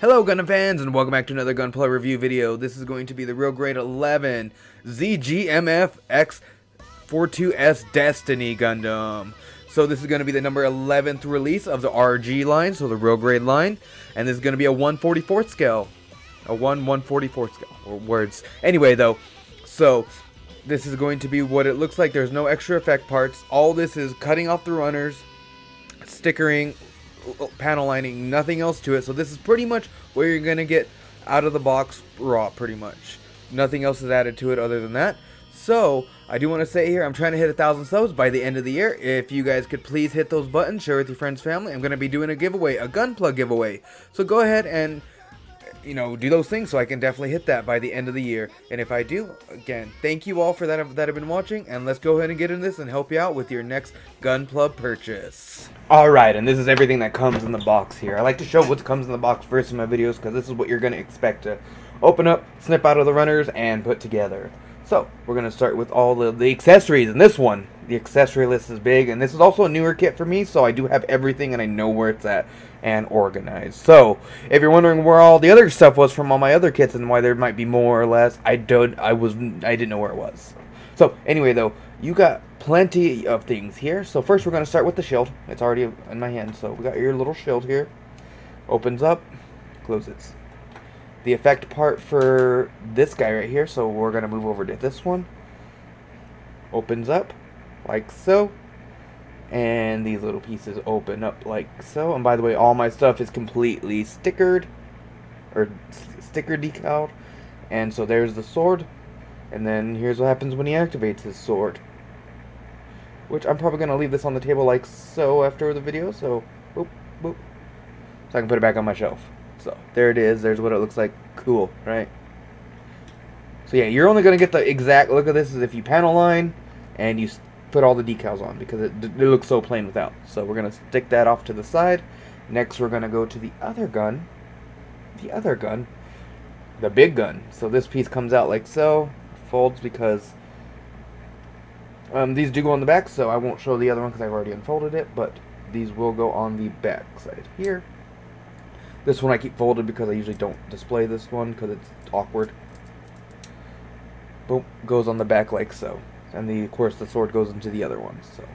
Hello Gundam fans, and welcome back to another Gunpla review video. This is going to be the Real Grade 11 ZGMF-X42S Destiny Gundam. So this is going to be the number 11th release of the RG line, so the Real Grade line. And this is going to be a 1/44th scale. A 1/144th scale, or words. Anyway though, so this is going to be what it looks like. There's no extra effect parts. All this is cutting off the runners, stickering, panel lining, nothing else to it. So this is pretty much what you're gonna get out of the box raw, pretty much. Nothing else is added to it other than that. So I do want to say here, I'm trying to hit 1,000 subs by the end of the year. If you guys could please hit those buttons, share with your friends, family. I'm gonna be doing a giveaway, a Gunpla giveaway. So go ahead and do those things so I can definitely hit that by the end of the year. And if I do, again, thank you all for that have been watching, and let's go ahead and get in this and help you out with your next Gunpla purchase. Alright, and this is everything that comes in the box here. I like to show what comes in the box first in my videos because this is what you're going to expect to open up, snip out of the runners, and put together. So, we're going to start with all the accessories. And this one, the accessory list is big, and this is also a newer kit for me, so I do have everything and I know where it's at and organized. So, if you're wondering where all the other stuff was from all my other kits and why there might be more or less, I didn't know where it was. So, anyway though, you got plenty of things here. So first we're going to start with the shield. It's already in my hand, so we got your little shield here. Opens up, closes. The effect part for this guy right here, so we're going to move over to this one. Opens up, like so. And these little pieces open up like so. And by the way, all my stuff is completely stickered, or sticker decaled. And so there's the sword. And then here's what happens when he activates his sword. Which I'm probably going to leave this on the table like so after the video. So, boop, boop. So I can put it back on my shelf. So, there it is. There's what it looks like. Cool, right? So yeah, you're only going to get the exact look of this is if you panel line and you put all the decals on, because it looks so plain without. So we're going to stick that off to the side. Next we're going to go to the other gun. The big gun. So this piece comes out like so. Folds because these do go on the back, so I won't show the other one because I've already unfolded it, but these will go on the back side here. This one I keep folded because I usually don't display this one because it's awkward. Boom, goes on the back like so. And of course the sword goes into the other one, so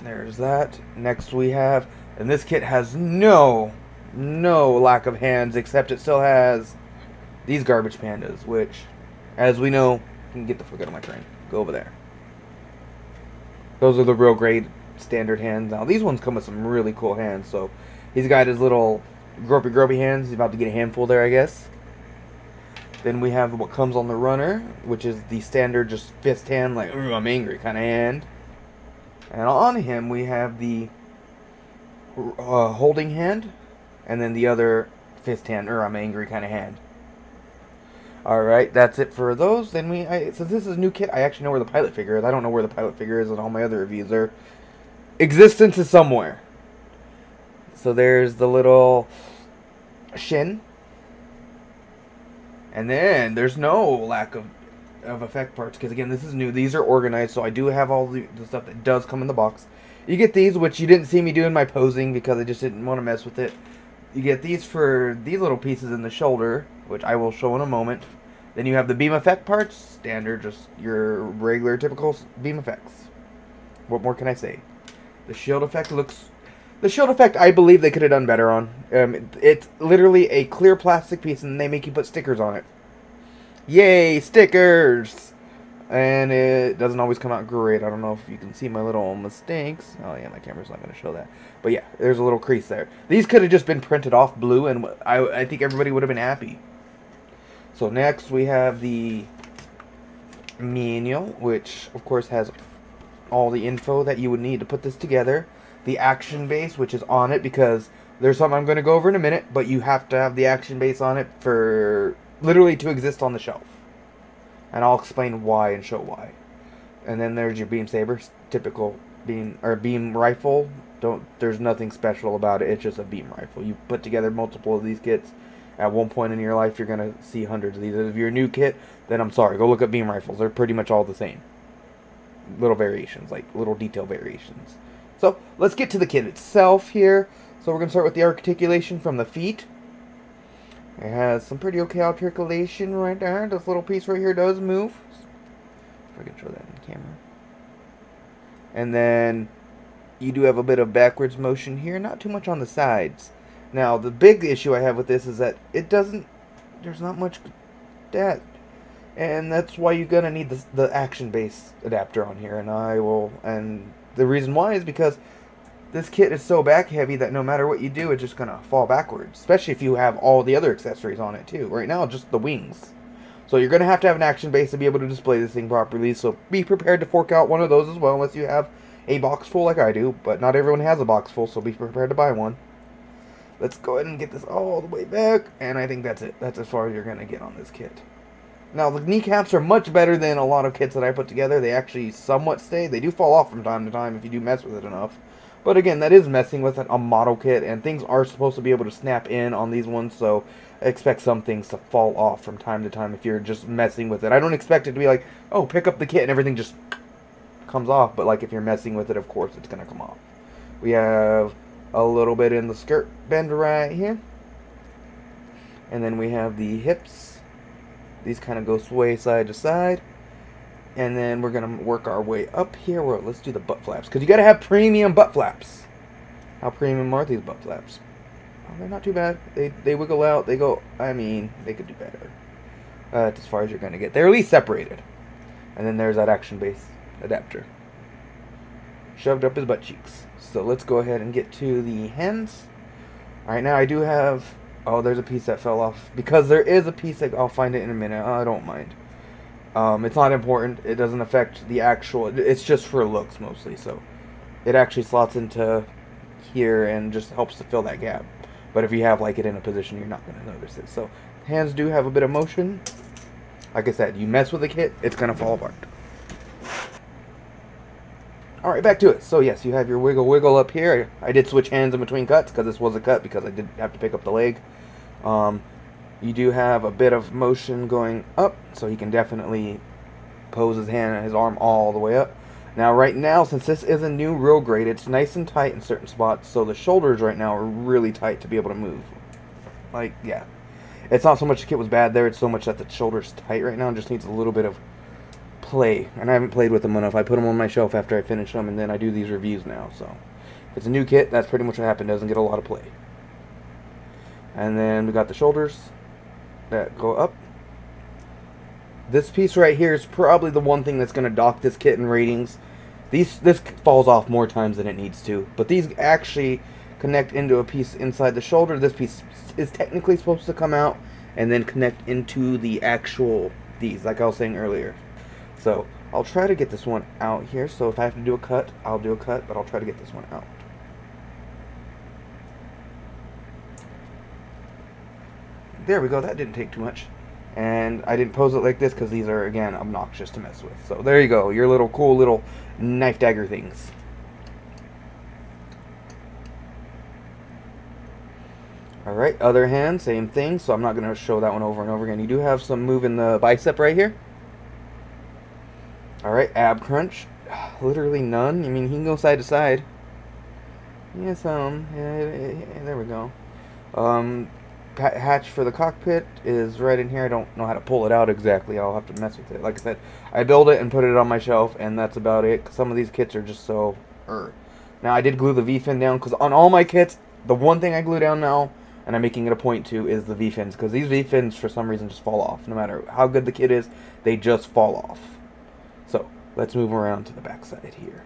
there's that. Next we have, and this kit has no lack of hands, except it still has these garbage pandas, which, as we know, can get the fuck out of my train. Go over there. Those are the Real Grade standard hands. Now, these ones come with some really cool hands. So, he's got his little gropey hands. He's about to get a handful there, I guess. Then we have what comes on the runner, which is the standard just fist hand, like, ooh, I'm angry kind of hand. And on him, we have the holding hand, and then the other fist hand, or I'm angry kind of hand. Alright, that's it for those. Then since this is a new kit, I actually know where the pilot figure is. I don't know where the pilot figure is in all my other reviews. Their existence is somewhere. So there's the little shin. And then there's no lack of effect parts, because again, this is new. These are organized, so I do have all the stuff that does come in the box. You get these, which you didn't see me doing my posing because I just didn't want to mess with it. You get these for these little pieces in the shoulder, which I will show in a moment. Then you have the beam effect parts, standard, just your regular, typical beam effects. What more can I say? The shield effect looks... The shield effect, I believe they could have done better on. It's literally a clear plastic piece, and they make you put stickers on it. Yay, stickers! And it doesn't always come out great. I don't know if you can see my little mistakes. Oh yeah, my camera's not going to show that. But yeah, there's a little crease there. These could have just been printed off blue, and I think everybody would have been happy. So next we have the manual, which of course has all the info that you would need to put this together. The action base, which is on it, because there's something I'm going to go over in a minute, but you have to have the action base on it for literally to exist on the shelf. And I'll explain why and show why. And then there's your beam saber, typical beam rifle. There's nothing special about it. It's just a beam rifle. You put together multiple of these kits. At one point in your life, you're gonna see hundreds of these. If you're a new kit, then I'm sorry. Go look at beam rifles. They're pretty much all the same. Little variations, like little detail variations. So let's get to the kit itself here. So we're going to start with the articulation from the feet. It has some pretty okay articulation right there. This little piece right here does move. If I can show that in camera. And then you do have a bit of backwards motion here, not too much on the sides. Now, the big issue I have with this is that it doesn't, there's not much that. And that's why you're going to need the action-based adapter on here. And the reason why is because this kit is so back heavy that no matter what you do, it's just going to fall backwards. Especially if you have all the other accessories on it too. Right now, just the wings. So you're going to have an action base to be able to display this thing properly. So be prepared to fork out one of those as well, unless you have a box full like I do. But not everyone has a box full, so be prepared to buy one. Let's go ahead and get this all the way back. And I think that's it. That's as far as you're going to get on this kit. Now, the kneecaps are much better than a lot of kits that I put together. They actually somewhat stay. They do fall off from time to time if you do mess with it enough. But again, that is messing with a model kit, and things are supposed to be able to snap in on these ones, so expect some things to fall off from time to time if you're just messing with it. I don't expect it to be like, oh, pick up the kit and everything just comes off, but like if you're messing with it, of course it's going to come off. We have a little bit in the skirt bend right here. And then we have the hips. These kind of go sway side to side. And then we're going to work our way up here. Well, let's do the butt flaps. Because you got to have premium butt flaps. How premium are these butt flaps? Oh, they're not too bad. They wiggle out. They go, I mean, they could do better. That's as far as you're going to get. They're at least separated. And then there's that action base adapter. Shoved up his butt cheeks. So let's go ahead and get to the hands. Alright, now I do have... Oh, there's a piece that fell off. Because there is a piece that... I'll find it in a minute. I don't mind. It's not important. It doesn't affect the actual... It's just for looks mostly. So it actually slots into here and just helps to fill that gap. But if you have like it in a position, you're not going to notice it. So hands do have a bit of motion. Like I said, you mess with the kit, it's going to fall apart. Alright, back to it. So yes, you have your wiggle up here. I did switch hands in between cuts because this was a cut because I did have to pick up the leg. You do have a bit of motion going up, so he can definitely pose his hand and his arm all the way up. Now right now, since this is a new real grade, it's nice and tight in certain spots, so the shoulders right now are really tight to be able to move. Like, yeah. It's not so much the kit was bad there, it's so much that the shoulder's tight right now and just needs a little bit of play. And I haven't played with them enough. I put them on my shelf after I finish them, and then I do these reviews now. So if it's a new kit, that's pretty much what happened. It doesn't get a lot of play. And then we got the shoulders that go up. This piece right here is probably the one thing that's going to dock this kit in ratings. This falls off more times than it needs to, but these actually connect into a piece inside the shoulder. This piece is technically supposed to come out and then connect into the actual these, like I was saying earlier. So I'll try to get this one out here. So if I have to do a cut, I'll do a cut, but I'll try to get this one out. There we go. That didn't take too much. And I didn't pose it like this because these are, again, obnoxious to mess with. So there you go. Your little cool little knife dagger things. Alright, other hand, same thing. So I'm not going to show that one over and over again. You do have some move in the bicep right here. Alright, ab crunch. Literally none. I mean, he can go side to side. Yeah, there we go. Hatch for the cockpit is right in here. I don't know how to pull it out exactly. I'll have to mess with it. Like I said, I build it and put it on my shelf, and that's about it. Some of these kits are just so... Now, I did glue the V-fin down, because on all my kits, the one thing I glue down now, and I'm making it a point to, is the V-fins. Because these V-fins, for some reason, just fall off. No matter how good the kit is, they just fall off. So, let's move around to the backside here.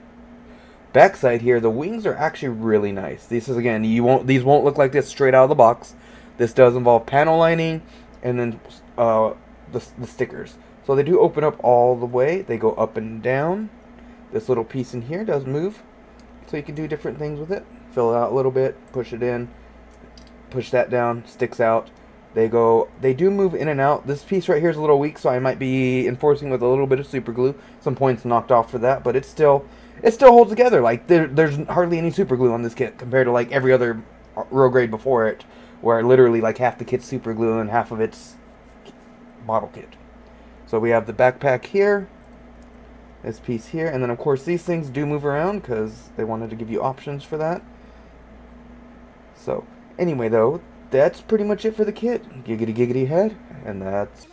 Backside here, the wings are actually really nice. This is, again, these won't look like this straight out of the box. This does involve panel lining and then the stickers. So they do open up all the way. They go up and down. This little piece in here does move. So you can do different things with it. Fill it out a little bit, push it in, push that down, sticks out. They do move in and out. This piece right here is a little weak, so I might be enforcing with a little bit of super glue. Some points knocked off for that, but it still holds together. Like there's hardly any super glue on this kit compared to like every other real grade before it, where literally like half the kit's super glue and half of it's model kit. So we have the backpack here, this piece here, and then of course these things do move around because they wanted to give you options for that. So, anyway though, that's pretty much it for the kit. Giggity giggity head, and that's...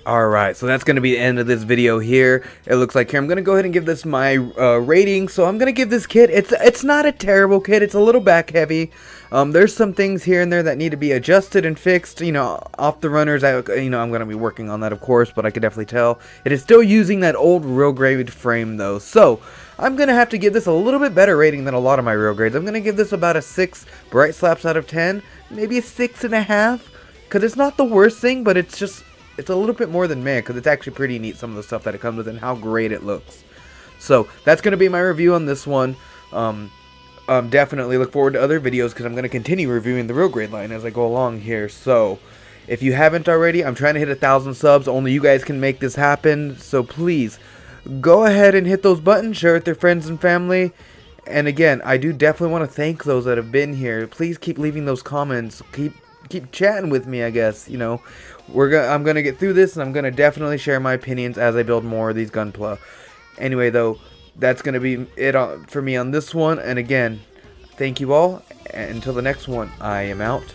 Alright, so that's going to be the end of this video here. It looks like here I'm going to go ahead and give this my rating. So I'm going to give this kit, it's not a terrible kit, it's a little back heavy. There's some things here and there that need to be adjusted and fixed. You know, off the runners, I'm going to be working on that, of course, but I can definitely tell. It is still using that old real grade frame though. So I'm going to have to give this a little bit better rating than a lot of my real grades. I'm going to give this about a 6 bright slaps out of 10, maybe a 6.5, because it's not the worst thing, but it's a little bit more than meh, because it's actually pretty neat, some of the stuff that it comes with and how great it looks. So that's going to be my review on this one. Definitely look forward to other videos, because I'm going to continue reviewing the real grade line as I go along here. So if you haven't already, I'm trying to hit 1,000 subs. Only you guys can make this happen. So please go ahead and hit those buttons, share with your friends and family. And again, I do definitely want to thank those that have been here. Please keep leaving those comments. Keep chatting with me, I guess. You know, I'm gonna get through this, and I'm gonna definitely share my opinions as I build more of these Gunpla. Anyway, though, that's gonna be it for me on this one. And again, thank you all. And until the next one, I am out.